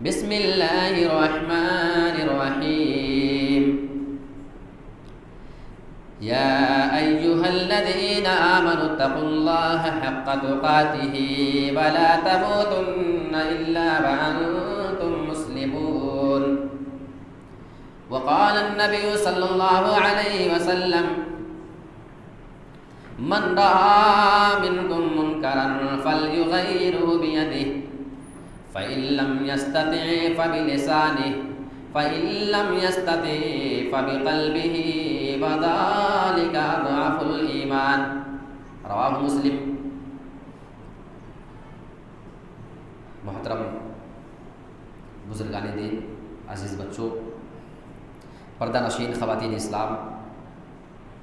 بسم اللہ الرحمن الرحیم یا ایہا الذین آمنوا اتقوا اللہ حق تقاتہ ولا تموتن الا وانتم مسلمون وقال النبی صلی اللہ علیہ وسلم من رأى منكم منكرا فليغيره بيده فإن لم يستطع فبلسانه فإن لم يستطع فبقلبه وذلك أضعف الإيمان رواه مسلم۔ محترم بزرگان دین، عزیز بچوں، پردہ نشین خواتین اسلام،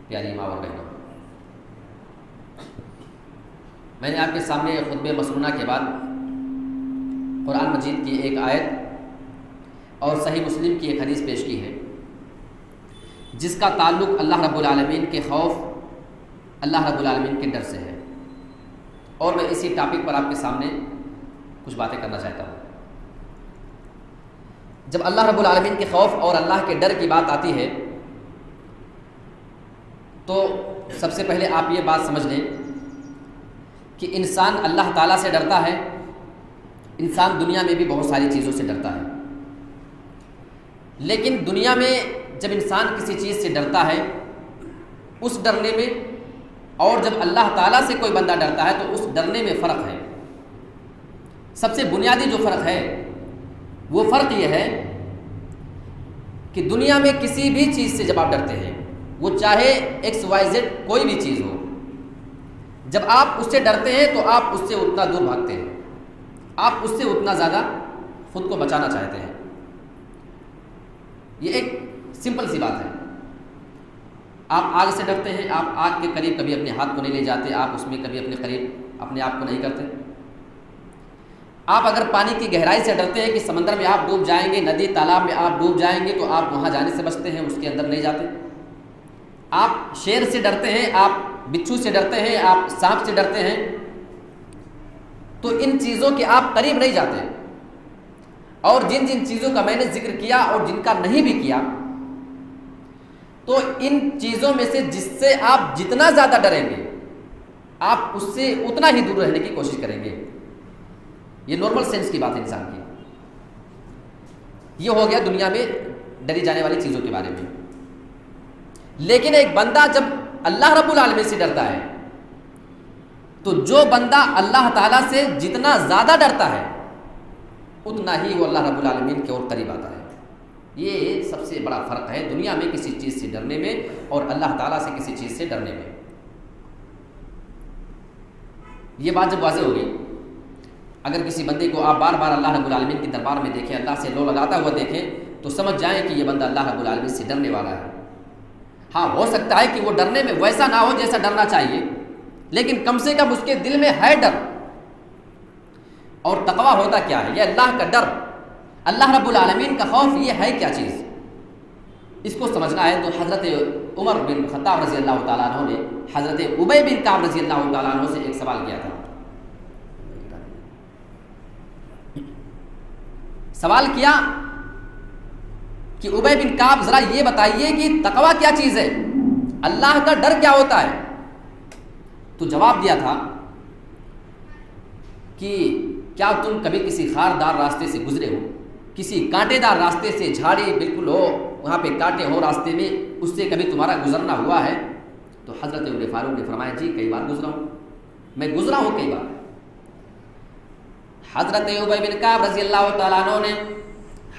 پیاری ماں اور بہنوں، میں نے آپ کے سامنے خطبہ مسنونہ کے بعد قرآن مجید کی ایک آیت اور صحیح مسلم کی ایک حدیث پیش کی ہے جس کا تعلق اللہ رب العالمین کے خوف، اللہ رب العالمین کے ڈر سے ہے، اور میں اسی ٹاپک پر آپ کے سامنے کچھ باتیں کرنا چاہتا ہوں۔ جب اللہ رب العالمین کے خوف اور اللہ کے ڈر کی بات آتی ہے تو سب سے پہلے آپ یہ بات سمجھ لیں کہ انسان اللہ تعالیٰ سے ڈرتا ہے، انسان دنیا میں بھی بہت ساری چیزوں سے ڈرتا ہے، لیکن دنیا میں جب انسان کسی چیز سے ڈرتا ہے اس ڈرنے میں، اور جب اللہ تعالیٰ سے کوئی بندہ ڈرتا ہے تو اس ڈرنے میں فرق ہے۔ سب سے بنیادی جو فرق ہے وہ فرق یہ ہے کہ دنیا میں کسی بھی چیز سے جب آپ ڈرتے ہیں، وہ چاہے ایکس وائی زیڈ کوئی بھی چیز ہو، جب آپ اس سے ڈرتے ہیں تو آپ اس سے اتنا دور بھاگتے ہیں، آپ اس سے اتنا زیادہ خود کو بچانا چاہتے ہیں۔ یہ ایک سمپل سی بات ہے۔ آپ آگ سے ڈرتے ہیں، آپ آگ کے قریب کبھی اپنے ہاتھ کو نہیں لے جاتے، آپ اس میں کبھی اپنے قریب اپنے آپ کو نہیں کرتے۔ آپ اگر پانی کی گہرائی سے ڈرتے ہیں کہ سمندر میں آپ ڈوب جائیں گے، ندی تالاب میں آپ ڈوب جائیں گے، تو آپ وہاں جانے سے بچتے ہیں، اس کے اندر نہیں جاتے۔ آپ شیر سے ڈرتے ہیں، آپ بچھو سے ڈرتے ہیں، آپ سانپ سے ڈرتے ہیں، تو ان چیزوں کے آپ قریب نہیں جاتے۔ اور جن جن چیزوں کا میں نے ذکر کیا اور جن کا نہیں بھی کیا، تو ان چیزوں میں سے جس سے آپ جتنا زیادہ ڈریں گے آپ اس سے اتنا ہی دور رہنے کی کوشش کریں گے۔ یہ نارمل سینس کی بات ہے انسان کی۔ یہ ہو گیا دنیا میں ڈری جانے والی چیزوں کے بارے میں۔ لیکن ایک بندہ جب اللہ رب العالمین سے ڈرتا ہے تو جو بندہ اللہ تعالیٰ سے جتنا زیادہ ڈرتا ہے اتنا ہی وہ اللہ رب العالمین کے اور قریب آتا ہے۔ یہ سب سے بڑا فرق ہے دنیا میں کسی چیز سے ڈرنے میں اور اللہ تعالیٰ سے کسی چیز سے ڈرنے میں۔ یہ بات جب واضح ہوگی، اگر کسی بندے کو آپ بار بار اللہ رب العالمین کے دربار میں دیکھیں، اللہ سے لو لگاتا ہوا دیکھیں، تو سمجھ جائیں کہ یہ بندہ اللہ رب العالمین سے ڈرنے والا ہے۔ ہاں، ہو سکتا ہے کہ وہ ڈرنے میں ویسا نہ ہو جیسا ڈرنا چاہیے، لیکن کم سے کم اس کے دل میں ہے ڈر۔ اور تقویٰ ہوتا کیا ہے؟ یہ اللہ کا ڈر، اللہ رب العالمین کا خوف، یہ ہے کیا چیز؟ اس کو سمجھنا ہے تو حضرت عمر بن خطاب رضی اللہ تعالیٰ عنہ نے حضرت ابی بن کعب رضی اللہ تعالیٰ عنہ سے ایک سوال کیا تھا۔ سوال کیا کہ ابی بن کعب ذرا یہ بتائیے کہ تقویٰ کیا چیز ہے، اللہ کا ڈر کیا ہوتا ہے؟ تو جواب دیا تھا کہ کیا تم کبھی کسی خاردار راستے سے گزرے ہو، کسی کانٹے دار راستے سے، جھاڑی بالکل ہو، وہاں پہ کانٹے ہو راستے میں، اس سے کبھی تمہارا گزرنا ہوا ہے؟ تو حضرت عمر فاروق نے فرمایا جی کئی بار گزرا ہوں، میں گزرا ہوں کئی بار۔ حضرت ابی بن کعب رضی اللہ تعالیٰ عنہ نے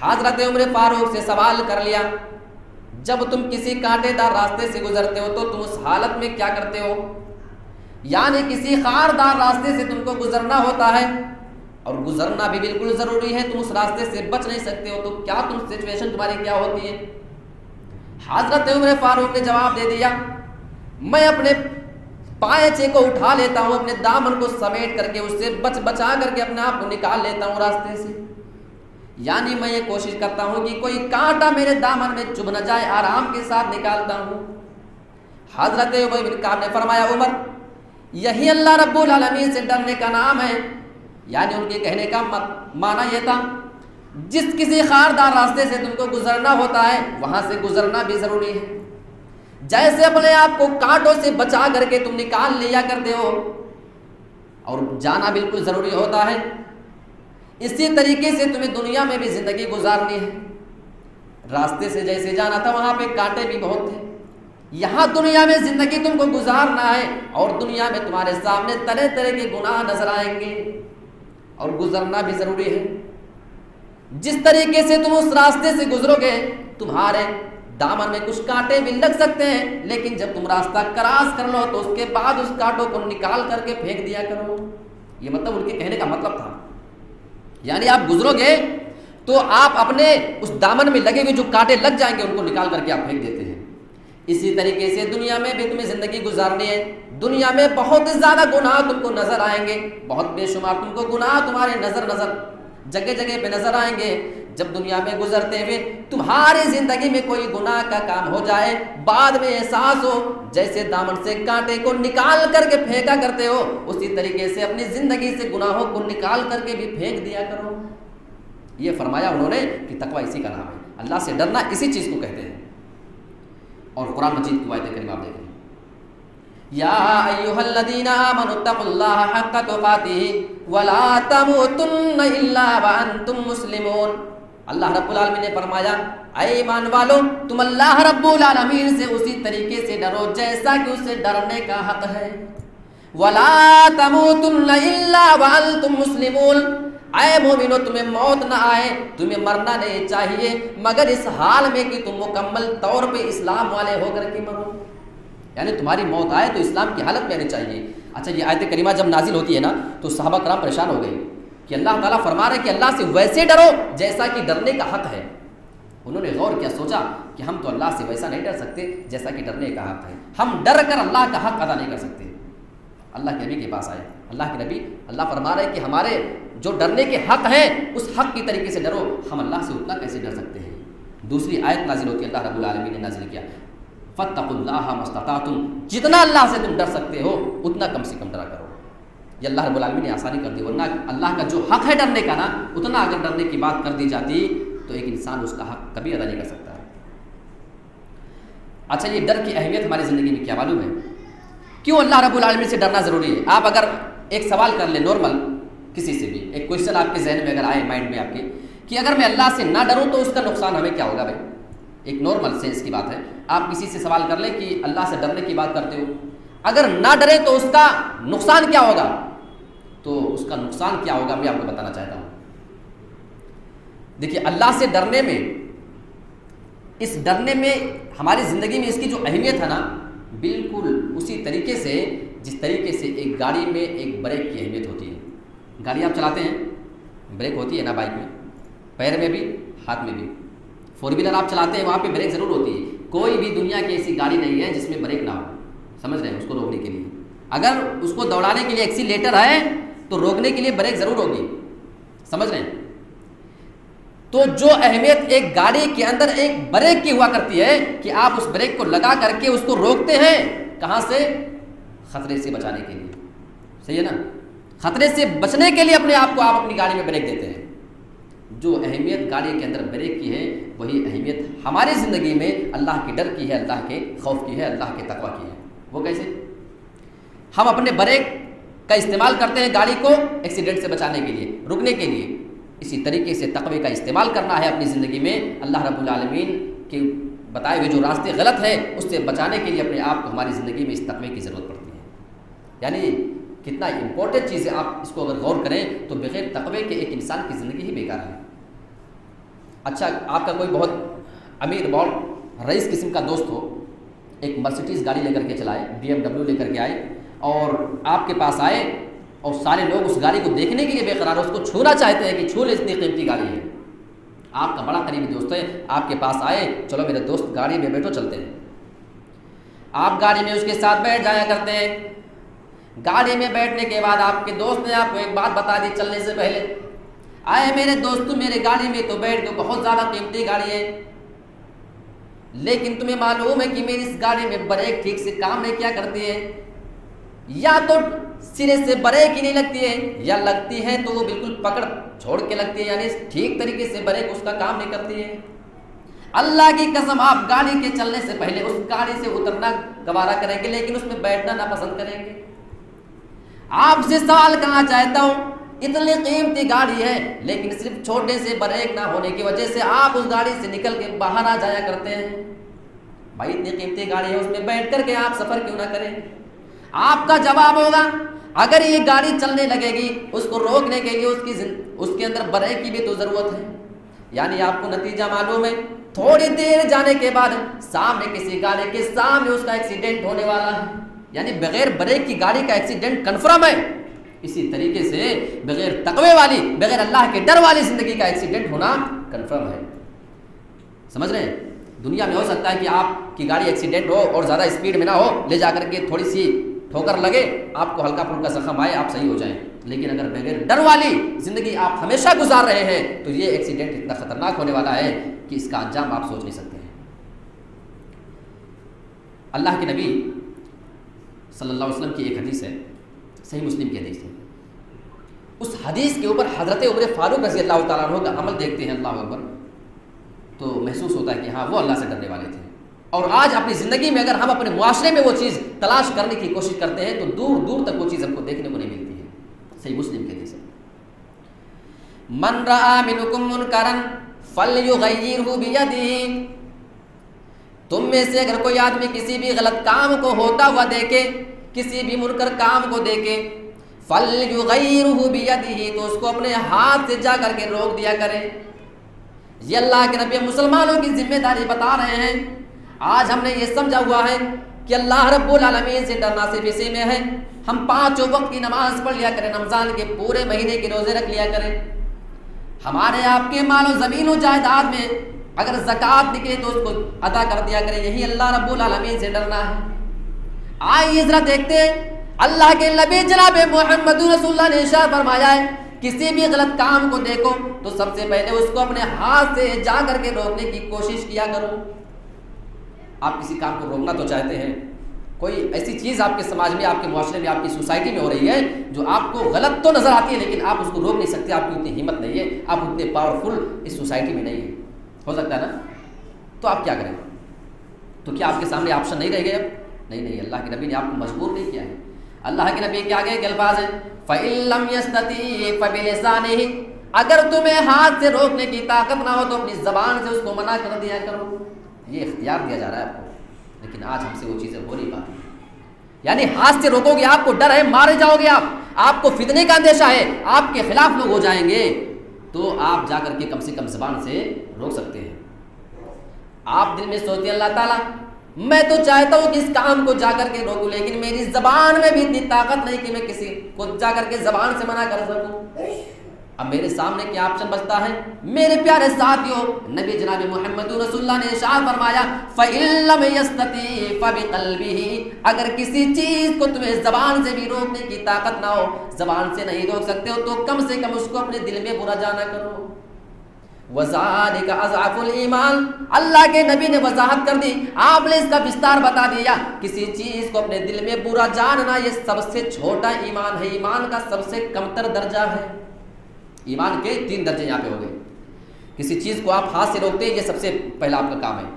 حضرت عمر فاروق سے سوال کر لیا، جب تم کسی کانٹے دار راستے سے گزرتے ہو تو تم اس حالت میں کیا کرتے ہو؟ یعنی کسی خاردار راستے سے تم کو گزرنا ہوتا ہے اور گزرنا بھی بالکل ضروری ہے، تم اس راستے سے بچ نہیں سکتے ہو، تو کیا تم سچویشن تمہاری کیا ہوتی ہے؟ حضرت عمر فاروق نے جواب دے دیا، میں اپنے پائچے کو اٹھا لیتا ہوں، اپنے دامن کو سمیٹ کر کے اس سے بچا کر کے اپنے آپ کو نکال لیتا ہوں راستے سے، یعنی میں یہ کوشش کرتا ہوں کہ کوئی کانٹا میرے دامن میں چبھ نہ جائے، آرام کے ساتھ نکالتا ہوں۔ حضرت ابی بن کعب نے فرمایا عمر یہی اللہ رب العالمین سے ڈرنے کا نام ہے، یعنی ان کے کہنے کا معنی یہ تھا جس کسی خاردار راستے سے تم کو گزرنا ہوتا ہے وہاں سے گزرنا بھی ضروری ہے. جیسے اپنے آپ کو کانٹوں سے بچا کر کے تم نکال لیا کرتے ہو اور جانا بالکل ضروری ہوتا ہے، اسی طریقے سے تمہیں دنیا میں بھی زندگی گزارنی ہے. راستے سے جیسے جانا تھا وہاں پہ کانٹے بھی بہت تھے. یہاں دنیا میں زندگی تم کو گزارنا ہے اور دنیا میں تمہارے سامنے طرح طرح کے گناہ نظر آئیں گے اور گزرنا بھی ضروری ہے. جس طریقے سے تم اس راستے سے گزرو گے تمہارے دامن میں کچھ کانٹے بھی لگ سکتے ہیں، لیکن جب تم راستہ کراس کر لو تو اس کے بعد اس کانٹوں کو نکال کر کے پھینک دیا کرو. یہ مطلب ان کے کہنے کا مطلب تھا، یعنی آپ گزرو گے تو آپ اپنے اس دامن میں لگے ہوئے جو کانٹے لگ جائیں گے ان کو نکال کر کے آپ پھینک دیتے ہیں. اسی طریقے سے دنیا میں بھی تمہیں زندگی گزارنی ہے. دنیا میں بہت زیادہ گناہ تم کو نظر آئیں گے، بہت بے شمار تم کو گناہ تمہارے نظر جگہ جگہ پہ نظر آئیں گے. جب دنیا میں گزرتے ہوئے تمہاری زندگی میں کوئی گناہ کا کام ہو جائے، بعد میں احساس ہو جیسے دامن سے کانٹے کو نکال کر کے پھینکا کرتے ہو، اسی طریقے سے اپنی زندگی سے گناہوں کو نکال کر کے بھی پھینک دیا کرو. یہ فرمایا انہوں نے کہ تقویٰ اسی کا نام ہے. اللہ سے ڈرنا اسی چیز کو کہتے ہیں. اور قرآن مجید کی آیت کریمہ آپ دیکھیں، یا ایھا الذین آمنوا اتقوا اللہ حق تقاتہ ولا تموتن الا وانتم مسلمون. اللہ رب العالمین نے فرمایا اے ایمان والو تم اللہ رب العالمین سے اسی طریقے سے ڈرو جیسا کہ اسے ڈرنے کا حق ہے. ولا تموتن الا وانتم مسلمون. اے مومنو تمہیں موت نہ آئے، تمہیں مرنا نہیں چاہیے مگر اس حال میں کہ تم مکمل طور پہ اسلام والے ہو کر کے مرو. یعنی تمہاری موت آئے تو اسلام کی حالت میں رہنی چاہیے. اچھا یہ آیت کریمہ جب نازل ہوتی ہے نا تو صحابہ کرام پریشان ہو گئے کہ اللہ تعالیٰ فرما رہے کہ اللہ سے ویسے ڈرو جیسا کہ ڈرنے کا حق ہے. انہوں نے غور کیا، سوچا کہ ہم تو اللہ سے ویسا نہیں ڈر سکتے جیسا کہ ڈرنے کا حق ہے. ہم ڈر کر اللہ کا حق ادا نہیں کر سکتے. اللہ کے نبی کے پاس آئے. اللہ کے نبی، اللہ فرما رہے کہ ہمارے جو ڈرنے کے حق ہیں اس حق کی طریقے سے ڈرو، ہم اللہ سے اتنا کیسے ڈر سکتے ہیں. دوسری آیت نازل ہوتی ہے، اللہ رب العالمین نے نازل کیا فاتقوا اللہ ما استطعتم. جتنا اللہ سے تم ڈر سکتے ہو اتنا کم سے کم ڈرا کرو. یہ اللہ رب العالمین نے آسانی کر دی، ورنہ اللہ کا جو حق ہے ڈرنے کا نا، اتنا اگر ڈرنے کی بات کر دی جاتی تو ایک انسان اس کا حق کبھی ادا نہیں کر سکتا ہے. اچھا یہ ڈر کی اہمیت ہماری زندگی میں کیا معلوم ہے؟ کیوں اللہ رب العالمین سے ڈرنا ضروری ہے؟ آپ اگر ایک سوال کر لیں نارمل کسی سے بھی، ایک کوشچن آپ کے ذہن میں اگر آئے مائنڈ میں آپ کے کہ اگر میں اللہ سے نہ ڈروں تو اس کا نقصان ہمیں کیا ہوگا؟ بھائی ایک نارمل سینس کی بات ہے. آپ کسی سے سوال کر لیں کہ اللہ سے ڈرنے کی بات کرتے ہو، اگر نہ ڈرے تو اس کا نقصان کیا ہوگا؟ تو اس کا نقصان کیا ہوگا میں آپ کو بتانا چاہتا ہوں. دیکھیے اللہ سے ڈرنے میں، اس ڈرنے میں ہماری زندگی میں اس کی جو اہمیت ہے نا، بالکل اسی طریقے سے جس طریقے سے ایک گاڑی میں ایک بریک کی اہمیت ہوتی ہے. گاڑی آپ چلاتے ہیں، بریک ہوتی ہے نا بائک میں، پیر میں بھی ہاتھ میں بھی. فور ویلر آپ چلاتے ہیں وہاں پہ بریک ضرور ہوتی ہے. کوئی بھی دنیا کی ایسی گاڑی نہیں ہے جس میں بریک نہ ہو. سمجھ رہے ہیں؟ اس کو روکنے کے لیے، اگر اس کو دوڑانے کے لیے ایکسیلیٹر ہے تو روکنے کے لیے بریک ضرور ہوگی. سمجھ رہے ہیں؟ تو جو اہمیت ایک گاڑی کے اندر ایک بریک کی ہوا کرتی ہے کہ آپ اس بریک کو لگا کر کے اس کو روکتے ہیں، کہاں سے؟ خطرے سے بچانے کے لیے. صحیح ہے نا؟ خطرے سے بچنے کے لیے اپنے آپ کو آپ اپنی گاڑی میں بریک دیتے ہیں. جو اہمیت گاڑی کے اندر بریک کی ہے وہی اہمیت ہماری زندگی میں اللہ کے ڈر کی ہے، اللہ کے خوف کی ہے، اللہ کے تقویٰ کی ہے. وہ کیسے؟ ہم اپنے بریک کا استعمال کرتے ہیں گاڑی کو ایکسیڈنٹ سے بچانے کے لیے، رکنے کے لیے. اسی طریقے سے تقوی کا استعمال کرنا ہے اپنی زندگی میں. اللہ رب العالمین کے بتائے ہوئے جو راستے غلط ہیں اس سے بچانے کے لیے اپنے آپ کو ہماری زندگی میں اس تقوی کی ضرورت پڑتی ہے. یعنی کتنا امپورٹنٹ چیز ہے. آپ اس کو اگر غور کریں تو بغیر تقوی کے ایک انسان کی زندگی ہی بیکار ہے. اچھا آپ کا کوئی بہت امیر، بہت رئیس قسم کا دوست ہو، ایک مرسیڈیز گاڑی لے کر کے چلائے، BMW لے کر کے آئے اور آپ کے پاس آئے اور سارے لوگ اس گاڑی کو دیکھنے کے لیے بے قرار، اس کو چھونا چاہتے ہیں کہ چھو لے، اتنی قیمتی گاڑی ہے. آپ کا بڑا قریبی دوست ہے، آپ کے پاس آئے، چلو میرے دوست گاڑی میں بیٹھو چلتے ہیں. آپ گاڑی میں اس کے ساتھ بیٹھ جایا کرتے ہیں. گاڑی میں بیٹھنے کے بعد آپ کے دوست نے آپ کو ایک بات بتا دی چلنے سے پہلے، آئے میرے دوست میرے گاڑی میں تو بیٹھ کے، بہت زیادہ قیمتی گاڑی ہے، لیکن تمہیں معلوم ہے کہ میری اس گاڑی میں بریک ٹھیک سے کام نہیں کیا کرتی ہے، یا تو سرے سے بریک ہی نہیں لگتی ہے، یا لگتی ہے تو وہ بالکل پکڑ چھوڑ کے لگتی ہے، یعنی ٹھیک طریقے سے بریک اس کا کام نہیں کرتی ہے۔ اللہ کی قسم آپ گاڑی کے چلنے سے پہلے اس گاڑی سے اترنا گوارا کریں گے، لیکن اس میں بیٹھنا ناپسند کریں گے۔ آپ سے سوال کرنا چاہتا ہوں، اتنی قیمتی گاڑی ہے لیکن صرف چھوٹے سے بریک نہ ہونے کی وجہ سے آپ اس گاڑی سے نکل کے باہر آ جایا کرتے ہیں۔ بھائی اتنی قیمتی گاڑی ہے، اس میں بیٹھ کر کے آپ سفر کیوں نہ کریں؟ آپ کا جواب ہوگا اگر یہ گاڑی چلنے لگے گی اس کو روکنے کے لیے اس کے اندر بریک کی بھی تو ضرورت ہے۔ یعنی آپ کو نتیجہ معلوم ہے، تھوڑی دیر جانے کے بعد سامنے کسی گاڑی کے سامنے اس کا ایکسیڈنٹ ہونے والا ہے، یعنی بغیر بریک کی گاڑی کا ایکسیڈنٹ کنفرم ہے۔ اسی طریقے سے بغیر تقوی والی، بغیر اللہ کے ڈر والی زندگی کا ایکسیڈنٹ ہونا کنفرم ہے۔ سمجھ رہے ہیں؟ دنیا میں ہو سکتا ہے کہ آپ کی گاڑی ایکسیڈنٹ ہو اور زیادہ اسپیڈ میں نہ ہو، لے جا کر کے تھوڑی سی ٹھوکر لگے، آپ کو ہلکا پھلکا زخم آئے، آپ صحیح ہو جائیں، لیکن اگر بغیر ڈر والی زندگی آپ ہمیشہ گزار رہے ہیں تو یہ ایکسیڈنٹ اتنا خطرناک ہونے والا ہے کہ اس کا انجام آپ سوچ نہیں سکتے ہیں۔ اللہ کے نبی صلی اللہ علیہ وسلم کی ایک حدیث ہے، صحیح مسلم کی حدیث ہے، اس حدیث کے اوپر حضرت عمر فاروق رضی اللہ تعالیٰ عنہ کا عمل دیکھتے ہیں، اللہ اکبر، تو محسوس ہوتا ہے کہ ہاں وہ اللہ سے ڈرنے والے تھے۔ اور آج اپنی زندگی میں اگر ہم اپنے معاشرے میں وہ چیز تلاش کرنے کی کوشش کرتے ہیں تو دور دور تک وہ چیز ہم کو دیکھنے کو نہیں ملتی ہے۔ صحیح مسلم کی حدیث ہے، من رأى منکم منکرا فلیغیرہ بیدہ، تم میں سے اگر کوئی آدمی کسی بھی غلط کام کو ہوتا ہوا دیکھے، کسی بھی منکر کام کو دیکھے، فلیغیرہ بیدہ، تو اس کو اپنے ہاتھ سے جا کر کے روک دیا کرے۔ یہ اللہ کے نبی مسلمانوں کی ذمہ داری بتا رہے ہیں۔ آج ہم نے یہ سمجھا ہوا ہے کہ اللہ رب العالمین سے ڈرنا صرف اسی میں ہے، ہم 5 وقت کی نماز پڑھ لیا کریں، رمضان کے پورے مہینے کے روزے رکھ لیا کریں، ہمارے آپ کے مال و زمین و جائیداد میں اگر زکوٰۃ نکلے تو اس کو ادا کر دیا کریں، یہی اللہ رب العالمین سے ڈرنا ہے۔ آئیے ذرا دیکھتے ہیں، اللہ کے نبی جناب محمد رسول اللہ نے ارشاد فرمایا ہے، کسی بھی غلط کام کو دیکھو تو سب سے پہلے اس کو اپنے ہاتھ سے جا کر کے روکنے کی کوشش کیا کرو۔ آپ کسی کام کو روکنا تو چاہتے ہیں، کوئی ایسی چیز آپ کے سماج میں، آپ کے معاشرے میں، آپ کی سوسائٹی میں ہو رہی ہے جو آپ کو غلط تو نظر آتی ہے لیکن آپ اس کو روک نہیں سکتے، آپ کی اتنی ہمت نہیں ہے، آپ اتنے پاورفل اس سوسائٹی میں نہیں ہے، ہو سکتا ہے نا، تو آپ کیا کریں؟ تو کیا آپ کے سامنے آپشن نہیں رہ گئے اب؟ نہیں، اللہ کے نبی نے آپ کو مجبور نہیں کیا ہے۔ اللہ کے نبی کے آگے کے الفاظ ہیں، فَإِن لَّمْ يَسْتَطِعْ فَبِلِسَانِهِ، اگر تمہیں ہاتھ سے روکنے کی طاقت نہ ہو تو اپنی زبان سے اس کو منع کر دیا کرو۔ یہ اختیار دیا جا رہا ہے آپ کو، لیکن آج ہم سے وہ چیزیں ہو نہیں پاتی۔ یعنی ہاتھ سے روکو گے، آپ کو ڈر ہے مارے جاؤ گے، آپ کو فتنے کا اندیشہ ہے، آپ کے خلاف لوگ ہو جائیں گے، تو آپ جا کر کے کم سے کم زبان سے روک سکتے ہیں۔ آپ دل میں سوچتے ہیں اللہ تعالیٰ میں تو چاہتا ہوں کہ اس کام کو جا کر کے روکوں، لیکن میری زبان میں بھی اتنی طاقت نہیں کہ میں کسی کو جا کر کے زبان سے منع کر سکوں۔ اب میرے سامنے کیا آپشن بچتا ہے؟ میرے پیارے ساتھیوں، نبی جناب محمد رسول اللہ نے ارشاد فرمایا، فَإِن لَّمْ يَسْتَطِعْ فَبِقَلْبِهِ، اگر کسی چیز کو تمہیں زبان سے بھی روکنے کی طاقت نہ ہو، زبان سے نہیں روک سکتے ہو، تو کم سے کم اس کو اپنے دل میں برا جانا کرو۔ وَذَلِكَ أَضْعَفُ الْإِيمَانِ، اللہ کے نبی نے وضاحت کر دی، آپ نے اس کا وستار بتا دیا، کسی چیز کو اپنے دل میں برا جاننا یہ سب سے چھوٹا ایمان ہے، ایمان کا سب سے کمتر درجہ ہے۔ ایمان کے 3 درجے یہاں پہ ہو گئے۔ کسی چیز کو آپ ہاتھ سے روکتے ہیں، یہ سب سے پہلا آپ کا کام ہے،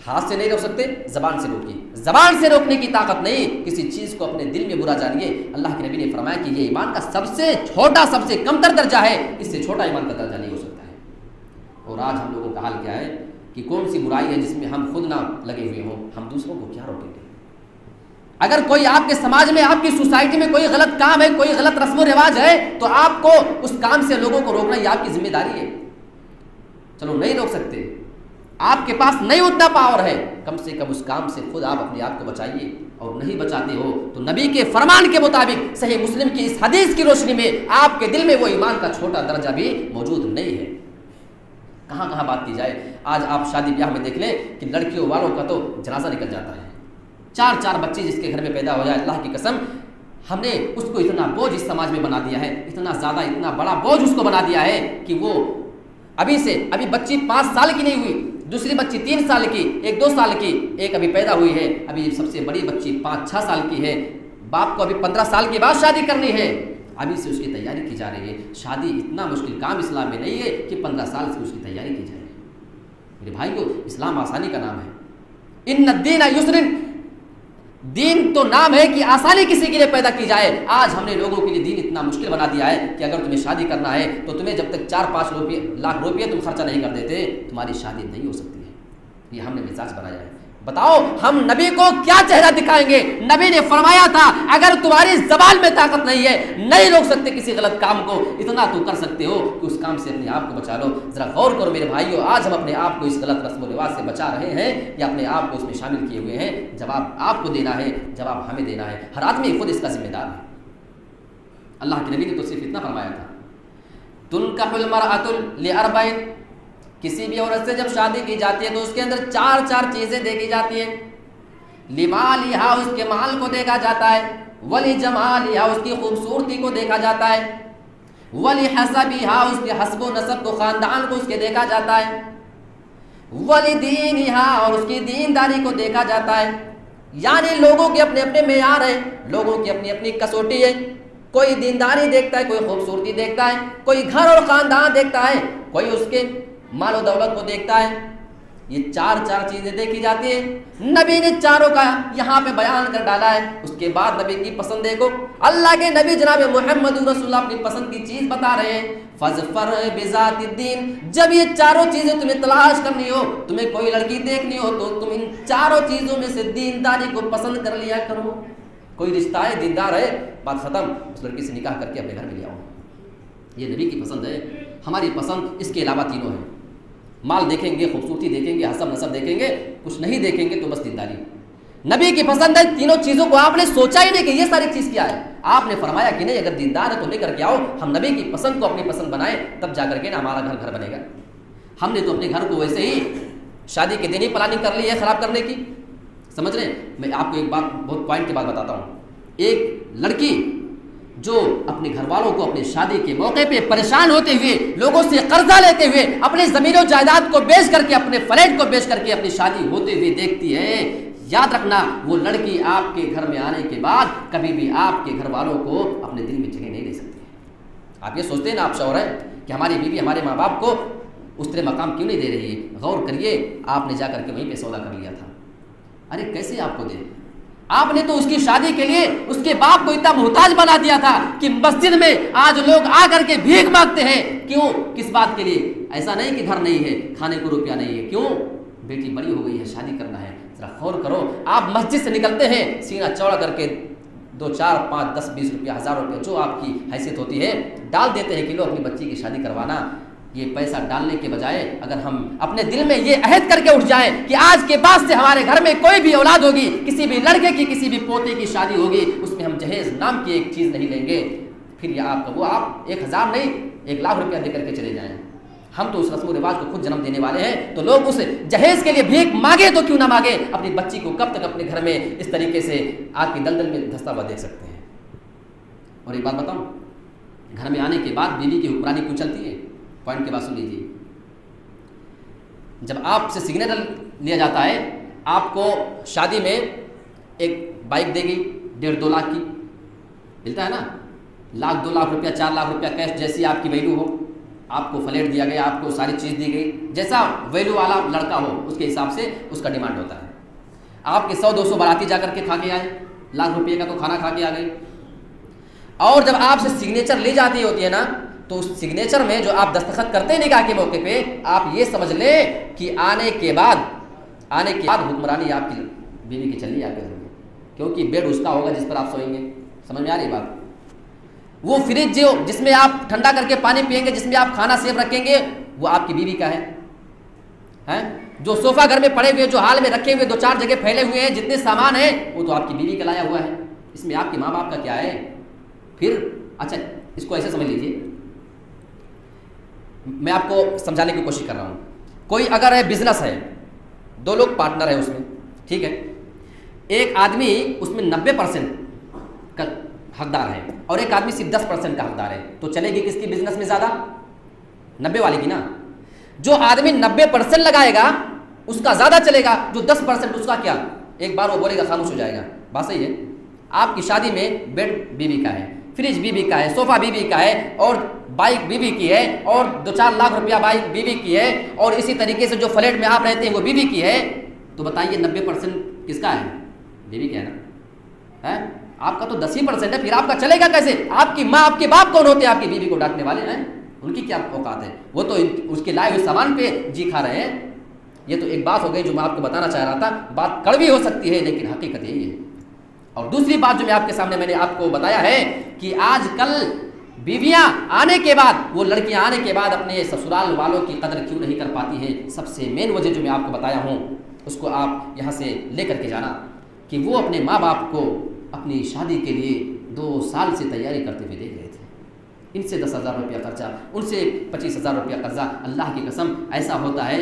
ہاتھ سے نہیں روک سکتے، زبان سے روکیے، زبان سے روکنے کی طاقت نہیں، کسی چیز کو اپنے دل میں برا جانیے۔ اللہ کے نبی نے فرمایا کہ یہ ایمان کا سب سے چھوٹا، سب سے کمتر درجہ ہے، اس سے چھوٹا ایمان کا درجہ نہیں ہو سکتا ہے۔ اور آج ہم لوگوں کا حال کیا ہے کہ کون سی برائی ہے جس میں ہم خود نہ لگے ہوئے ہوں، ہم دوسروں کو کیا روکیں گے؟ اگر کوئی آپ کے سماج میں، آپ کی سوسائٹی میں کوئی غلط کام ہے، کوئی غلط رسم و رواج ہے، تو آپ کو اس کام سے لوگوں کو روکنا یہ آپ کی ذمہ داری ہے۔ چلو نہیں روک سکتے، آپ کے پاس نہیں اتنا پاور ہے، کم سے کم اس کام سے خود آپ اپنے آپ کو بچائیے، اور نہیں بچاتے ہو تو نبی کے فرمان کے مطابق صحیح مسلم کی اس حدیث کی روشنی میں آپ کے دل میں وہ ایمان کا چھوٹا درجہ بھی موجود نہیں ہے۔ کہاں کہاں بات کی جائے، آج آپ شادی بیاہ میں دیکھ لیں کہ لڑکیوں والوں کا تو جنازہ نکل جاتا ہے، 4 بچے جس کے گھر میں پیدا ہو جائے، اللہ کی قسم ہم نے اس کو اتنا بوجھ اس سماج میں بنا دیا ہے، اتنا زیادہ، اتنا بڑا بوجھ اس کو بنا دیا ہے کہ وہ ابھی بچی 5 سال کی نہیں ہوئی، دوسری بچی 3 سال کی، ایک 2 سال کی، ایک ابھی پیدا ہوئی ہے، ابھی سب سے بڑی بچی 5-6 سال کی ہے، باپ کو ابھی 15 سال کے بعد شادی کرنی ہے۔ ابھی سے اس کی تیاری کی جا رہی ہے. شادی اتنا مشکل کام اسلام میں نہیں ہے کہ 15 سال سے اس کی تیاری کی جائے. میرے بھائیو، اسلام آسانی کا نام ہے. ان الدین یسر، دین تو نام ہے کہ آسانی کسی کے لیے پیدا کی جائے. آج ہم نے لوگوں کے لیے دین اتنا مشکل بنا دیا ہے کہ اگر تمہیں شادی کرنا ہے تو تمہیں جب تک 4-5 لاکھ روپیے تم خرچہ نہیں کر دیتے تمہاری شادی نہیں ہو سکتی ہے. یہ ہم نے مزاج بنایا ہے. بتاؤ ہم نبی کو کیا چہرہ دکھائیں گے؟ نبی نے فرمایا تھا اگر تمہاری زبان میں طاقت نہیں ہے، نہیں روک سکتے کسی غلط کام کو، اتنا تو کر سکتے ہو کہ اس کام سے اپنے آپ کو بچا لو. ذرا غور کرو میرے بھائیو، آج ہم اپنے آپ کو اس غلط رسم و رواج سے بچا رہے ہیں یا اپنے آپ کو اس میں شامل کیے ہوئے ہیں؟ جواب آپ کو دینا ہے، جواب ہمیں دینا ہے. ہر آدمی خود اس کا ذمہ دار ہے. اللہ کے نبی نے تو صرف اتنا فرمایا تھا، تنکح المرأۃ لأربع، کسی بھی عورت سے جب شادی کی جاتی ہے تو اس کے اندر 4 چیزیں دیکھی جاتی ہیں. لمالہا، اس کے مال کو دیکھا جاتا ہے. ولجمالہا، اس کی خوبصورتی کو دیکھا جاتا ہے. ولحسبہا، اس کے حسب و نسب کو، خاندان کو اس کے دیکھا جاتا ہے. ولدینہا، اور اس کی دینداری کو دیکھا جاتا ہے. یعنی لوگوں کے اپنے اپنے معیار ہیں، لوگوں کی اپنی اپنی کسوٹی ہے. کوئی دینداری دیکھتا ہے، کوئی خوبصورتی دیکھتا ہے، کوئی گھر اور خاندان دیکھتا ہے، کوئی اس کے مال و دولت کو دیکھتا ہے. یہ 4 چیزیں دیکھی جاتی ہیں. نبی نے چاروں کا یہاں پہ بیان کر ڈالا ہے. اس کے بعد نبی کی پسند دیکھو. اللہ کے نبی جناب محمد رسول اللہ اپنی پسند کی چیز بتا رہے ہیں. فَاظْفَرْ بِذَاتِ الدِّينِ، جب یہ 4 چیزیں تمہیں تلاش کرنی ہو، تمہیں کوئی لڑکی دیکھنی ہو، تو تم ان 4 چیزوں میں سے دینداری کو پسند کر لیا کرو. کوئی رشتہ ہے، دیندار ہے، بات ختم، اس لڑکی سے نکاح کر کے اپنے گھر میں لے آؤ. یہ نبی کی پسند ہے. ہماری پسند اس کے علاوہ تینوں ہیں. مال دیکھیں گے، خوبصورتی دیکھیں گے، حسب نسب دیکھیں گے، کچھ نہیں دیکھیں گے تو بس دینداری. نبی کی پسند ہے تینوں چیزوں کو. آپ نے سوچا ہی نہیں کہ یہ ساری چیز کیا ہے. آپ نے فرمایا کہ نہیں، اگر دیندار ہے تو لے کر کے آؤ. ہم نبی کی پسند کو اپنی پسند بنائیں، تب جا کر کے نا ہمارا گھر بنے گا. ہم نے تو اپنے گھر کو ویسے ہی شادی کے دن ہی پلاننگ کر لی ہے خراب کرنے کی. سمجھ رہے ہیں؟ میں آپ کو ایک بات بہت پوائنٹ کی بات بتاتا ہوں. ایک لڑکی جو اپنے گھر والوں کو اپنے شادی کے موقع پہ پریشان ہوتے ہوئے، لوگوں سے قرضہ لیتے ہوئے، اپنے زمین و جائیداد کو بیچ کر کے، اپنے فلیٹ کو بیچ کر کے اپنی شادی ہوتے ہوئے دیکھتی ہے، یاد رکھنا وہ لڑکی آپ کے گھر میں آنے کے بعد کبھی بھی آپ کے گھر والوں کو اپنے دل میں جگہ نہیں دے سکتی. آپ یہ سوچتے ہیں نا، آپ شوہر ہیں، کہ ہماری بیوی ہمارے ماں باپ کو اس طرح مقام کیوں نہیں دے رہی ہے؟ غور کریے، آپ نے جا کر کے وہیں پہ سودا کر لیا تھا. ارے کیسے آپ کو دے؟ آپ نے تو اس کی شادی کے لیے اس کے باپ کو اتنا محتاج بنا دیا تھا کہ مسجد میں آج لوگ آ کر کے بھیک مانگتے ہیں. کیوں؟ کس بات کے لیے؟ ایسا نہیں کہ گھر نہیں ہے، کھانے کو روپیہ نہیں ہے. کیوں؟ بیٹی بڑی ہو گئی ہے، شادی کرنا ہے. ذرا غور کرو. آپ مسجد سے نکلتے ہیں سینہ چوڑا کر کے 2 4 5 10 20 روپیہ 1000 روپیہ جو آپ کی حیثیت ہوتی ہے ڈال دیتے ہیں کہ لو اپنی بچی کی شادی کروانا. یہ پیسہ ڈالنے کے بجائے اگر ہم اپنے دل میں یہ عہد کر کے اٹھ جائیں کہ آج کے بعد سے ہمارے گھر میں کوئی بھی اولاد ہوگی، کسی بھی لڑکے کی، کسی بھی پوتے کی شادی ہوگی، اس میں ہم جہیز نام کی ایک چیز نہیں لیں گے، پھر یہ آپ کا وہ آپ 1000 نہیں 1 لاکھ روپیہ دے کر کے چلے جائیں. ہم تو اس رسم و رواج کو خود جنم دینے والے ہیں، تو لوگ اس جہیز کے لیے بھیک مانگے تو کیوں نہ مانگے؟ اپنی بچی کو کب تک اپنے گھر میں اس طریقے سے آپ کی دلدل میں دھستا ہوا دیکھ سکتے ہیں؟ اور ایک بات بتاؤں، گھر میں آنے کے بعد بیوی کی حکمرانی کیوں چلتی ہے؟ پوائنٹ کے بعد سن لیجیے. جب آپ سے سگنیچر لیا جاتا ہے، آپ کو شادی میں ایک بائک دے گی 1.5-2 لاکھ کی، ملتا ہے نا، 1 لاکھ 2 لاکھ روپیہ 4 لاکھ روپیہ کیش، جیسی آپ کی ویلو ہو. آپ کو فلیٹ دیا گیا، آپ کو ساری چیز دی گئی، جیسا ویلو والا لڑکا ہو اس کے حساب سے اس کا ڈیمانڈ ہوتا ہے. آپ کے 100-200 باراتی جا کر کے کھا کے آئے، 1 لاکھ روپیے کا تو کھانا کھا کے آ گئے. اور جب آپ سے سگنیچر لی جاتی ہوتی ہے نا، تو اس سگنیچر میں جو آپ دستخط کرتے ہیں نکاح کے موقع پہ، آپ یہ سمجھ لیں کہ آنے کے بعد حکمرانی آپ کی بیوی کی چلی آپ کے گھر میں، کیونکہ بیڈ اس کا ہوگا جس پر آپ سوئیں گے. سمجھ میں آ رہی بات؟ وہ فریج جو جس میں آپ ٹھنڈا کر کے پانی پئیں گے، جس میں آپ کھانا سیف رکھیں گے، وہ آپ کی بیوی کا ہے. جو صوفہ گھر میں پڑے ہوئے، جو حال میں رکھے ہوئے 2-4 جگہ پھیلے ہوئے ہیں، جتنے سامان ہیں، وہ تو آپ کی بیوی کا لایا ہوا ہے. اس میں آپ کے ماں باپ کا کیا ہے؟ پھر اچھا اس کو ایسے سمجھ لیجیے، میں آپ کو سمجھانے کی کوشش کر رہا ہوں. کوئی اگر ہے بزنس ہے، 2 لوگ پارٹنر ہیں اس میں، ٹھیک ہے، ایک آدمی اس میں 90% کا حقدار ہے اور ایک آدمی صرف 10% کا حقدار ہے، تو چلے گی کس کی بزنس میں زیادہ؟ 90 والے کی نا. جو آدمی 90% لگائے گا اس کا زیادہ چلے گا، جو 10% اس کا کیا، ایک بار وہ بولے گا خاموش ہو جائے گا. بات صحیح ہے. آپ کی شادی میں بیڈ بیوی کا ہے، فریج بیوی کا ہے، صوفہ بیوی کا ہے، اور بائک بیوی کی ہے، اور 2-4 لاکھ روپیہ بائک بیوی کی ہے، اور اسی طریقے سے جو فلیٹ میں آپ رہتے ہیں وہ بیوی کی ہے، تو بتائیے 90% کس کا ہے؟ بیوی کا ہے نا؟ آپ کا تو 10% ہے، پھر آپ کا چلے گا کیسے؟ آپ کی ماں، آپ کے باپ کون ہوتے ہیں آپ کی بیوی کو ڈانٹنے والے ہیں؟ ان کی کیا اوقات ہے؟ وہ تو اس کے لائے ہوئے سامان پہ جی کھا رہے ہیں۔ یہ تو ایک بات ہو گئی جو میں آپ کو بتانا چاہ رہا تھا، بات کڑوی ہو سکتی ہے لیکن حقیقت یہی ہے۔ اور دوسری بات جو میں آپ کے سامنے میں نے آپ کو بتایا ہے کہ آج کل بیویاں آنے کے بعد، وہ لڑکیاں آنے کے بعد اپنے سسرال والوں کی قدر کیوں نہیں کر پاتی ہیں؟ سب سے مین وجہ جو میں آپ کو بتایا ہوں اس کو آپ یہاں سے لے کر کے جانا، کہ وہ اپنے ماں باپ کو اپنی شادی کے لیے 2 سال سے تیاری کرتے ہوئے دیکھ رہے تھے۔ ان سے 10,000 روپیہ خرچہ، ان سے 25,000 روپیہ قرضہ۔ اللہ کی قسم ایسا ہوتا ہے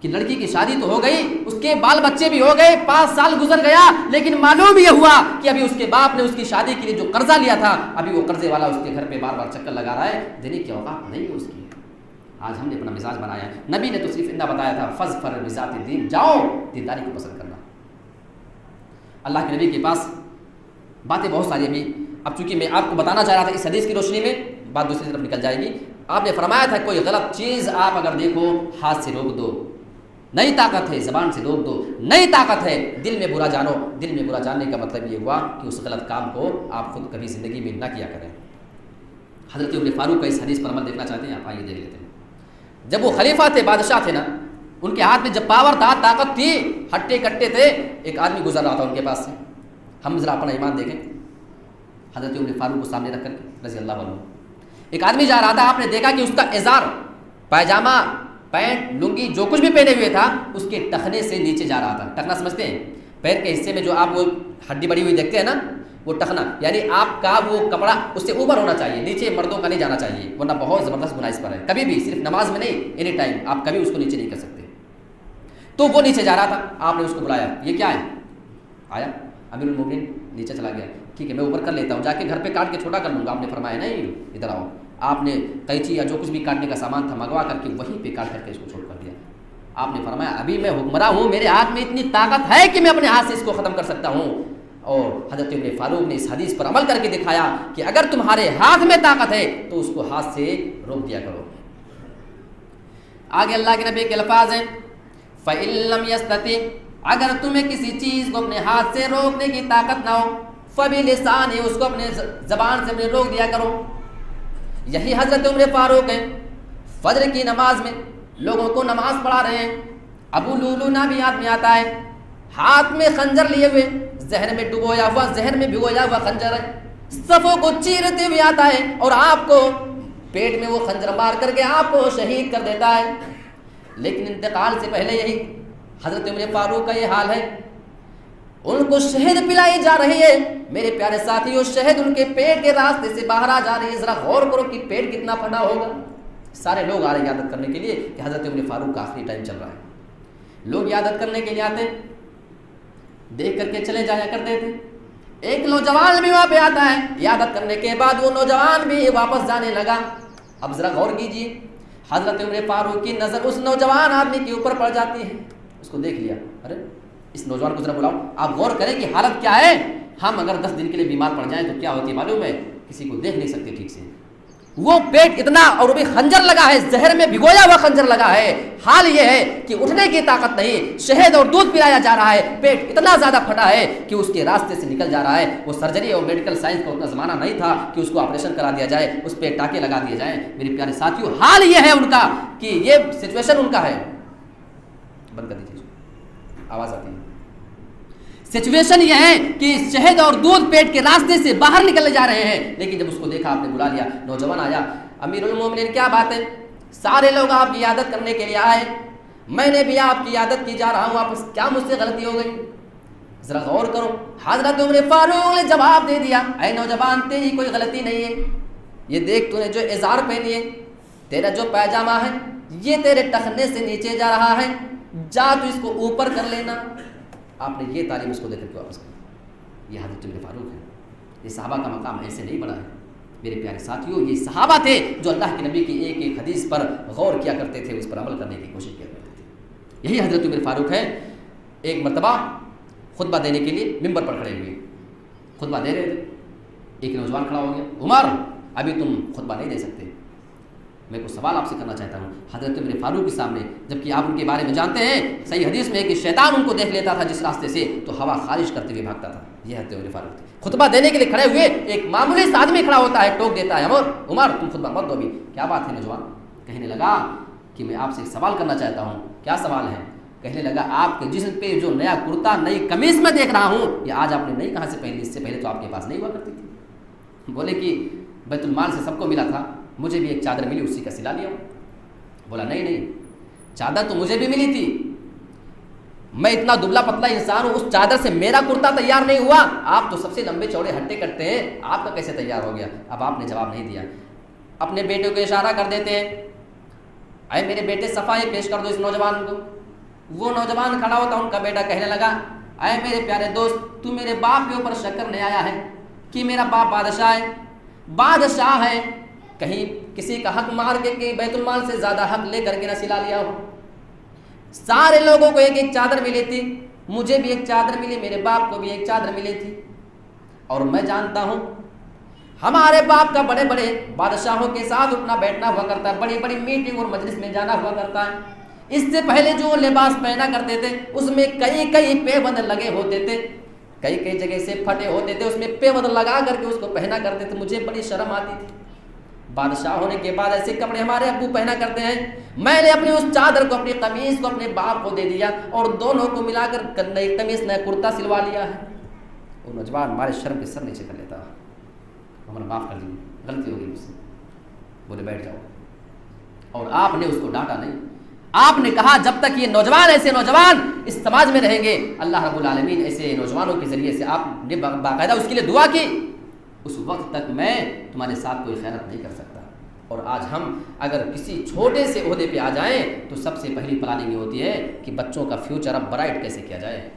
کہ لڑکی کی شادی تو ہو گئی، اس کے بال بچے بھی ہو گئے، 5 سال گزر گیا، لیکن معلوم یہ ہوا کہ ابھی اس کے باپ نے اس کی شادی کے لیے جو قرضہ لیا تھا، ابھی وہ قرضے والا اس کے گھر پہ بار بار چکر لگا رہا ہے، دینے کی اوقات نہیں ہے اس کی۔ آج ہم نے اپنا مزاج بنایا ہے۔ نبی نے تو صرف اتنا بتایا تھا، فظفر بذات الدین، جاؤ دینداری کو پسند کرنا۔ اللہ کے نبی کے پاس باتیں بہت ساری ابھی، اب چونکہ میں آپ کو بتانا چاہ رہا تھا اس حدیث کی روشنی میں، بات دوسری طرف نکل جائے گی۔ آپ نے فرمایا تھا کوئی غلط چیز آپ اگر دیکھو ہاتھ سے روک دو، نئی طاقت ہے زبان سے روک دو، نئی طاقت ہے دل میں برا جانو۔ دل میں برا جاننے کا مطلب یہ ہوا کہ اس غلط کام کو آپ خود کبھی زندگی میں نہ کیا کریں۔ حضرت عمر فاروق کا اس حدیث پر عمل دیکھنا چاہتے ہیں آپ؟ آئیے دیکھ لیتے ہیں۔ جب وہ خلیفہ تھے، بادشاہ تھے نا، ان کے ہاتھ میں جب پاور تھا، طاقت تھی، ہٹے کٹے تھے، ایک آدمی گزر رہا تھا ان کے پاس سے۔ ہم ذرا اپنا ایمان دیکھیں، حضرت عمر فاروق کو سامنے رکھ کر کے رضی اللہ عنہ، ایک آدمی جا رہا تھا، آپ نے دیکھا کہ اس کا ازار، پائجامہ، پینٹ، لنگی جو کچھ بھی پہنے ہوئے تھا اس کے ٹخنے سے نیچے جا رہا تھا۔ ٹخنا سمجھتے ہیں؟ پیر کے حصے میں جو آپ وہ ہڈی بڑی ہوئی دیکھتے ہیں نا، وہ ٹخنا، یعنی آپ کا وہ کپڑا اس سے اوپر ہونا چاہیے، نیچے مردوں کا نہیں جانا چاہیے، ورنہ بہت زبردست گناہ اس پر ہے۔ کبھی بھی، صرف نماز میں نہیں، اینی ٹائم آپ کبھی اس کو نیچے نہیں کر سکتے۔ تو وہ نیچے جا رہا تھا، آپ نے اس کو بلایا، یہ کیا ہے؟ آیا امیر المومنین نیچے چلا گیا، ٹھیک ہے میں اوپر کر لیتا ہوں، جا کے گھر پہ کاٹ کے چھوٹا کر لوں گا۔ آپ نے فرمایا نہیں، ادھر آؤ۔ آپ نے قینچی یا جو کچھ بھی کاٹنے کا سامان تھا منگوا کر کے وہیں پہ کاٹ کر کے اس کو چھوڑ کر دیا۔ آپ نے فرمایا ابھی میں حکمراں ہوں، میرے ہاتھ میں اتنی طاقت ہے کہ میں اپنے ہاتھ سے اس کو ختم کر سکتا ہوں۔ اور حضرت عمر فاروق نے اس حدیث پر عمل کر کے دکھایا کہ اگر تمہارے ہاتھ میں طاقت ہے تو اس کو ہاتھ سے روک دیا کرو۔ آگے اللہ کے نبی کے الفاظ ہیں، فَإِن لَّمْ يَسْتَطِعْ، اگر تمہیں کسی چیز کو اپنے ہاتھ سے روکنے کی طاقت نہ ہو، فَبِلِسَانِهِ، اس کو اپنے زبان سے اپنے روک دیا کرو۔ یہی حضرت عمر فاروق ہیں، فجر کی نماز میں لوگوں کو نماز پڑھا رہے ہیں، ابو لولو نامی آدمی آتا ہے، ہاتھ میں خنجر لیے ہوئے، ذہن میں ڈبویا ہوا، ذہن میں بھگویا ہوا خنجر ہے، صفوں کو چیرتے ہوئے آتا ہے اور آپ کو پیٹ میں وہ خنجر مار کر کے آپ کو شہید کر دیتا ہے۔ لیکن انتقال سے پہلے یہی حضرت عمر فاروق کا یہ حال ہے، ان کو شہد پلائی جا رہی ہے۔ میرے پیارے ساتھیوں، شہد ان کے پیٹ کے راستے سے باہر آ جا رہی ہے۔ ذرا غور کرو کہ پیٹ کتنا پھٹا ہوگا۔ سارے لوگ آ رہے ہیں عیادت کرنے کے لیے کہ حضرت عمر فاروق کا آخری ٹائم چل رہا ہے۔ لوگ عیادت کرنے کے لیے آتے، دیکھ کر کے چلے جایا کرتے تھے۔ ایک نوجوان بھی وہاں پہ آتا ہے، عیادت کرنے کے بعد وہ نوجوان بھی واپس جانے لگا۔ اب ذرا غور کیجیے، حضرت عمر فاروق کی نظر اس نوجوان آدمی کے اوپر پڑ جاتی ہے۔ اس کو دیکھ لیا، ارے اس نوجوان کو ذرا بلاؤ۔ آپ غور کریں کہ حالت کیا ہے۔ ہم اگر 10 دن کے لیے بیمار پڑ جائیں تو کیا ہوتی ہے معلوم ہے؟ کسی کو دیکھ نہیں سکتے ٹھیک سے۔ وہ پیٹ اتنا، اور وہ بھی خنجر لگا ہے، زہر میں بھگویا ہوا خنجر لگا ہے۔ حال یہ ہے کہ اٹھنے کی طاقت نہیں، شہد اور دودھ پلایا جا رہا ہے، پیٹ اتنا زیادہ پھٹا ہے کہ اس کے راستے سے نکل جا رہا ہے۔ وہ سرجری اور میڈیکل سائنس کا اتنا زمانہ نہیں تھا کہ اس کو آپریشن کرا دیا جائے، اس پہ ٹاکے لگا دیے جائیں۔ میرے پیارے ساتھیوں، حال یہ ہے ان کا کہ یہ سچویشن ان کا ہے۔ بند کر دیجیے، آواز آتی ہے۔ سچویشن یہ ہے کہ شہد اور دودھ پیٹ کے راستے سے باہر نکلے جا رہے ہیں، لیکن جب اس کو دیکھا، آپ نے بلا لیا، نوجوان آیا، امیر المومنین کیا بات ہے؟ سارے لوگ آپ کی عیادت کرنے کے لیے آئے، میں نے بھی آپ کی عیادت کی جا رہا ہوں، آپ کیا مجھ سے غلطی ہو گئی؟ ذرا غور کرو۔ حضرت عمر فاروق نے جواب دے دیا، اے نوجوان تیری کوئی غلطی نہیں ہے، یہ دیکھ تو نے جو ازار پہنی ہے، تیرا جو پائجامہ ہے، یہ تیرے ٹخنے سے نیچے جا رہا ہے، جا تو اس کو اوپر کر لینا۔ آپ نے یہ تعلیم اس کو دے کر کے واپس کی۔ یہ حضرت عمر فاروق ہے۔ یہ صحابہ کا مقام ایسے نہیں بڑھا ہے میرے پیارے ساتھیوں۔ یہ صحابہ تھے جو اللہ کے نبی کی ایک ایک حدیث پر غور کیا کرتے تھے، اس پر عمل کرنے کی کوشش کیا کرتے تھے۔ یہی حضرت عمر فاروق ہے۔ ایک مرتبہ خطبہ دینے کے لیے ممبر پر کھڑے ہوئے، خطبہ دے رہے تھے۔ ایک نوجوان کھڑا ہو گیا، عمر ابھی تم خطبہ نہیں دے سکتے، میں کوئی سوال آپ سے کرنا چاہتا ہوں۔ حضرت عمر فاروق کے سامنے، جبکہ آپ ان کے بارے میں جانتے ہیں، صحیح حدیث میں ہے کہ شیطان ان کو دیکھ لیتا تھا جس راستے سے تو ہوا خارج کرتے ہوئے بھاگتا تھا۔ یہ حضرت عمر فاروق تھے، خطبہ دینے کے لیے کھڑے ہوئے، ایک معمولی سا آدمی کھڑا ہوتا ہے، ٹوک دیتا ہے، عمر تم خطبہ مت دو ابھی۔ کیا بات ہے نوجوان؟ کہنے لگا کہ میں آپ سے ایک سوال کرنا چاہتا ہوں۔ کیا سوال ہے؟ کہنے لگا آپ کے جسم پہ جو نیا کرتا، نئی قمیص میں دیکھ رہا ہوں، یہ آج آپ نے نئی کہاں سے پہنی؟ اس سے پہلے تو آپ کے پاس نہیں ہوا کرتی تھی۔ بولے کہ بیت المال سے سب کو ملا تھا، مجھے بھی ایک چادر ملی، اسی کا سلا لیا ہوں۔ بولا نہیں، چادر تو مجھے بھی ملی تھی، میں اتنا دبلا پتلا انسان ہوں، اس چادر سے میرا کرتا تیار نہیں ہوا، آپ تو سب سے لمبے چوڑے ہٹے کرتے ہیں، آپ کا کیسے تیار ہو گیا؟ اب آپ نے جواب نہیں دیا، اپنے بیٹے کو اشارہ کر دیتے ہیں، اے میرے بیٹے صفائی پیش کر دو اس نوجوان کو۔ وہ نوجوان کھڑا ہوتا، ان کا بیٹا کہنے لگا، اے میرے پیارے دوست، تو میرے باپ کے اوپر شک کرنے آیا ہے کہ میرا باپ بادشاہ ہے، کہیں کسی کا حق مار کے کہ بیت المال سے زیادہ حق لے کر کے نہ سلا لیا ہو۔ سارے لوگوں کو ایک ایک چادر ملی تھی، مجھے بھی ایک چادر ملی، میرے باپ کو بھی ایک چادر ملی تھی، اور میں جانتا ہوں ہمارے باپ کا بڑے بڑے بادشاہوں کے ساتھ اٹھنا بیٹھنا ہوا کرتا ہے، بڑی بڑی میٹنگ اور مجلس میں جانا ہوا کرتا ہے۔ اس سے پہلے جو لباس پہنا کرتے تھے اس میں کئی پے بند لگے ہوتے تھے، کئی جگہ سے پھٹے ہوتے تھے، اس میں پے بند لگا کر کے اس کو پہنا کرتے تھے، مجھے بڑی شرم آتی تھی۔ بادشاہ ہونے کے بعد ایسے کپڑے ہمارے ابو پہنا کرتے ہیں، میں نے اپنی اس چادر کو، اپنی قمیص کو اپنے باپ کو دے دیا اور دونوں کو ملا کر نئی قمیص نیا کرتا سلوا لیا ہے۔ وہ نوجوان ہمارے شرم کے سر نیچے کر لیتا، ہمیں معاف کر دیجیے، غلطی ہو گئی مجھ سے، بولے بیٹھ جاؤ، اور آپ نے اس کو ڈانٹا نہیں۔ آپ نے کہا جب تک یہ نوجوان، ایسے نوجوان اس سماج میں رہیں گے، اللہ رب العالمین ایسے نوجوانوں کے ذریعے سے آپ نے باقاعدہ اس کے لیے دعا کی، اس وقت تک میں تمہارے ساتھ کوئی خیانت نہیں کر سکتا۔ اور آج ہم اگر کسی چھوٹے سے عہدے پہ آ جائیں تو سب سے پہلی پلاننگ یہ ہوتی ہے کہ بچوں کا فیوچر اب برائٹ کیسے کیا جائے،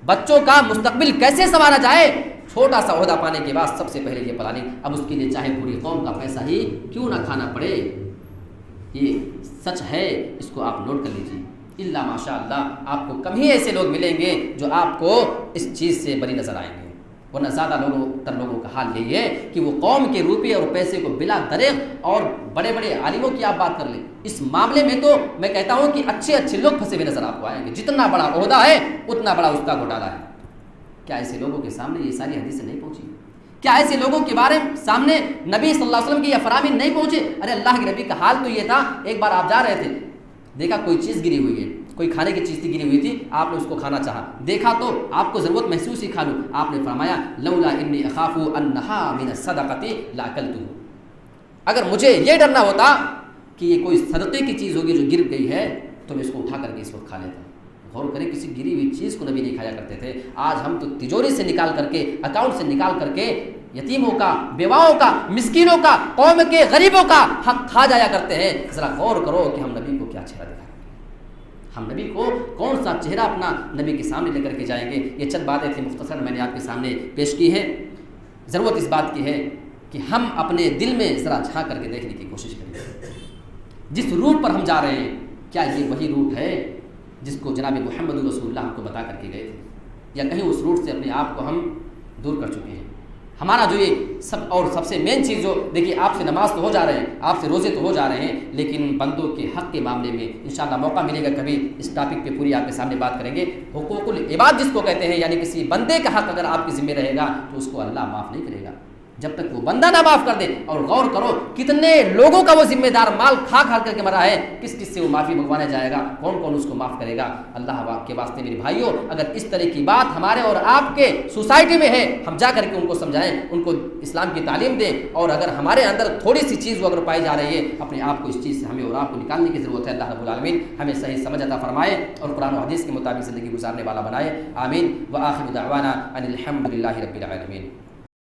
بچوں کا مستقبل کیسے سنوارا جائے۔ چھوٹا سا عہدہ پانے کے بعد سب سے پہلے یہ پلاننگ، اب اس کے لیے چاہے پوری قوم کا پیسہ ہی کیوں نہ کھانا پڑے، یہ سچ ہے، اس کو آپ نوٹ کر لیجیے۔ الا ماشاء اللہ آپ کو کم ہی ایسے لوگ ملیں گے جو آپ کو اس چیز سے بری نظر آئیں گے، ورنہ زیادہ لوگوں کا حال یہی ہے کہ وہ قوم کے روپے اور پیسے کو بلا دریغ، اور بڑے بڑے عالموں کی آپ بات کر لیں، اس معاملے میں تو میں کہتا ہوں کہ اچھے لوگ پھنسے ہوئے نظر آپ کو آئیں گے، جتنا بڑا عہدہ ہے اتنا بڑا اس کا گھوٹالہ ہے۔ کیا ایسے لوگوں کے سامنے یہ ساری حدیثیں نہیں پہنچی؟ کیا ایسے لوگوں کے بارے میں سامنے نبی صلی اللہ علیہ وسلم کی یہ فرامین نہیں پہنچے؟ ارے اللہ کے نبی کا حال تو یہ تھا، ایک بار آپ جا رہے تھے، دیکھا کوئی چیز گری ہوئی ہے، کوئی کھانے کی چیز گری ہوئی تھی، آپ نے اس کو کھانا چاہا، دیکھا تو آپ کو ضرورت محسوس ہی کھا لوں، آپ نے فرمایا لولا انی اخاف انہا من الصدقۃ لاکلتہ، اگر مجھے یہ ڈرنا ہوتا کہ یہ کوئی صدقے کی چیز ہوگی جو گر گئی ہے تو میں اس کو اٹھا کر کے اس وقت کھا لیتا۔ غور کریں، کسی گری ہوئی چیز کو نبی نہیں کھایا کرتے تھے۔ آج ہم تو تجوری سے نکال کر کے، اکاؤنٹ سے نکال کر کے یتیموں کا، بیواؤں کا، مسکینوں کا، قوم کے غریبوں کا حق کھا جایا کرتے ہیں۔ ذرا غور کرو کہ ہم نبی کو کیا چہرہ دکھائیں گے، ہم نبی کو کون سا چہرہ اپنا نبی کے سامنے لے کر کے جائیں گے۔ یہ چند باتیں تھیں مختصر، میں نے آپ کے سامنے پیش کی ہے۔ ضرورت اس بات کی ہے کہ ہم اپنے دل میں ذرا جھانک کر کے دیکھنے کی کوشش کریں، جس روٹ پر ہم جا رہے ہیں کیا یہ وہی روٹ ہے جس کو جناب محمد رسول اللہ ہم کو بتا کر کے گئے تھے، یا کہیں اس روٹ سے اپنے آپ کو ہم دور کر چکے ہیں۔ ہمارا جو یہ سب سے مین چیز، جو دیکھیے آپ سے نماز تو ہو جا رہے ہیں، آپ سے روزے تو ہو جا رہے ہیں، لیکن بندوں کے حق کے معاملے میں انشاءاللہ موقع ملے گا کبھی اس ٹاپک پہ پوری آپ کے سامنے بات کریں گے۔ حقوق العباد جس کو کہتے ہیں، یعنی کسی بندے کا حق اگر آپ کے ذمہ رہے گا تو اس کو اللہ معاف نہیں کرے گا جب تک وہ بندہ نہ معاف کر دے۔ اور غور کرو کتنے لوگوں کا وہ ذمہ دار مال کھا کر کے مرا ہے، کس سے وہ معافی منگوانے جائے گا، کون اس کو معاف کرے گا۔ اللہ کے واسطے میرے بھائیوں، اگر اس طرح کی بات ہمارے اور آپ کے سوسائٹی میں ہے، ہم جا کر کے ان کو سمجھائیں، ان کو اسلام کی تعلیم دیں، اور اگر ہمارے اندر تھوڑی سی چیز وہ اگر پائی جا رہی ہے، اپنے آپ کو اس چیز سے ہمیں اور آپ کو نکالنے کی ضرورت ہے۔ اللہ رب العالمین ہمیں صحیح سمجھ عطا فرمائے اور قرآن و حدیث کے مطابق زندگی گزارنے والا بنائے، آمین۔ وآخر دعوانا ان الحمد للہ رب العالمین۔